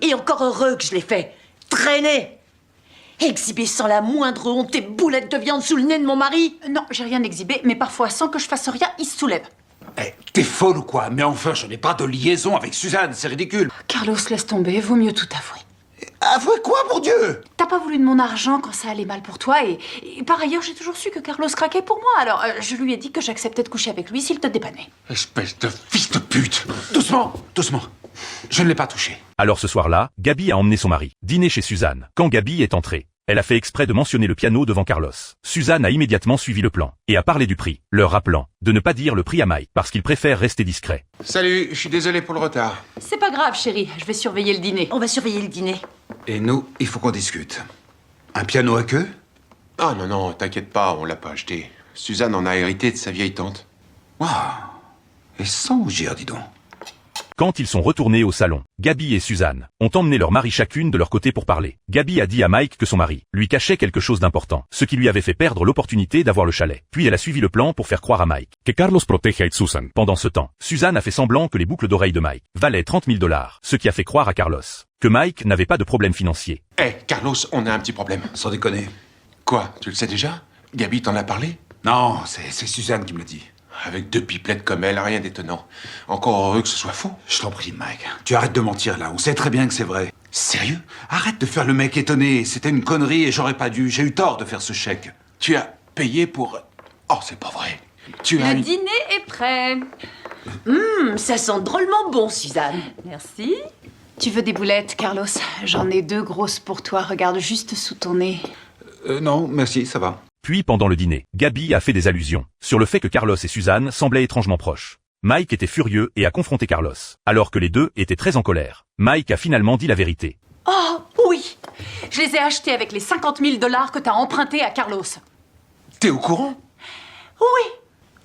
Et encore heureux que je l'ai fait. Traîner. Exhiber sans la moindre honte tes boulettes de viande sous le nez de mon mari. Non, j'ai rien exhibé, mais parfois, sans que je fasse rien, il se soulève. Eh, t'es folle ou quoi? Mais enfin, je n'ai pas de liaison avec Suzanne, c'est ridicule. Carlos, laisse tomber, vaut mieux tout avouer. Avouez quoi, mon Dieu? T'as pas voulu de mon argent quand ça allait mal pour toi et par ailleurs, j'ai toujours su que Carlos craquait pour moi. Alors, je lui ai dit que j'acceptais de coucher avec lui s'il te dépannait. Espèce de fils de pute. Doucement, doucement. Je ne l'ai pas touché. Alors ce soir-là, Gabi a emmené son mari dîner chez Suzanne. Quand Gabi est entrée, elle a fait exprès de mentionner le piano devant Carlos. Suzanne a immédiatement suivi le plan et a parlé du prix, leur rappelant de ne pas dire le prix à Mike parce qu'il préfère rester discret. Salut, je suis désolé pour le retard. C'est pas grave, chérie, je vais surveiller le dîner. On va surveiller le dîner. Et nous, il faut qu'on discute. Un piano à queue? Ah non, t'inquiète pas, on l'a pas acheté. Suzanne en a hérité de sa vieille tante. Waouh. Et sans rougir, dis donc. Quand ils sont retournés au salon, Gabi et Suzanne ont emmené leur mari chacune de leur côté pour parler. Gabi a dit à Mike que son mari lui cachait quelque chose d'important, ce qui lui avait fait perdre l'opportunité d'avoir le chalet. Puis elle a suivi le plan pour faire croire à Mike que Carlos protégeait Suzanne. Pendant ce temps, Suzanne a fait semblant que les boucles d'oreilles de Mike valaient 30 000 $, ce qui a fait croire à Carlos que Mike n'avait pas de problème financier. Carlos, on a un petit problème. Sans déconner. Quoi, tu le sais déjà? Gabi t'en a parlé? Non, c'est Suzanne qui me l'a dit. Avec deux pipelettes comme elle, rien d'étonnant. Encore heureux que ce soit faux. Je t'en prie, Mike. Tu arrêtes de mentir, là. On sait très bien que c'est vrai. Sérieux? Arrête de faire le mec étonné. C'était une connerie et j'aurais pas dû. J'ai eu tort de faire ce chèque. Tu as payé pour... Oh, c'est pas vrai. Tu as... Le dîner est prêt. Ça sent drôlement bon, Suzanne. Merci. Tu veux des boulettes, Carlos? J'en ai 2 grosses pour toi, regarde juste sous ton nez. Non, merci, ça va. Puis pendant le dîner, Gabi a fait des allusions sur le fait que Carlos et Suzanne semblaient étrangement proches. Mike était furieux et a confronté Carlos, alors que les deux étaient très en colère. Mike a finalement dit la vérité. Oh, oui. Je les ai achetés avec les 50 000 $ que t'as empruntés à Carlos. T'es au courant? Oui,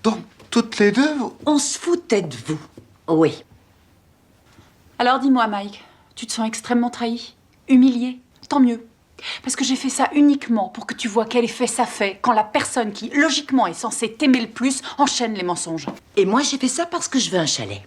Donc, toutes les deux, vous... on se foutait de vous. Oui. Alors dis-moi, Mike, tu te sens extrêmement trahi? Humilié? Tant mieux. Parce que j'ai fait ça uniquement pour que tu vois quel effet ça fait quand la personne qui, logiquement, est censée t'aimer le plus enchaîne les mensonges. Et moi, j'ai fait ça parce que je veux un chalet.